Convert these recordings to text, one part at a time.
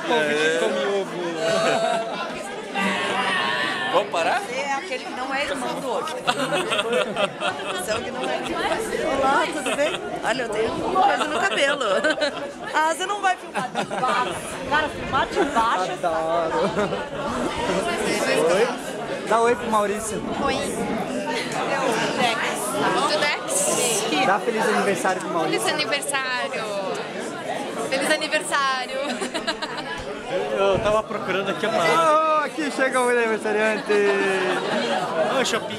convite de come ovo. Vamos parar? É aquele que não é irmão do outro. São que não é irmão. Olá, tudo bem? Olha, eu tenho uma coisa no cabelo. Ah, você não vai filmar de baixo. Cara, filmar de baixo. Adoro. Oi. Dá oi pro Maurício. Oi. Do Dex? Dá feliz aniversário pro Maurício. Feliz aniversário. Feliz aniversário. Eu tava procurando aqui uma... Oh, aqui chega o aniversariante. Oi, Shopping.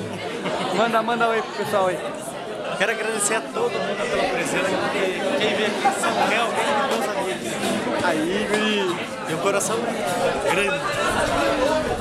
Manda oi pro pessoal aí. Quero agradecer a todo mundo pela presença, porque quem veio aqui são realmente meus amigos. Aí, guri. Tem um coração grande.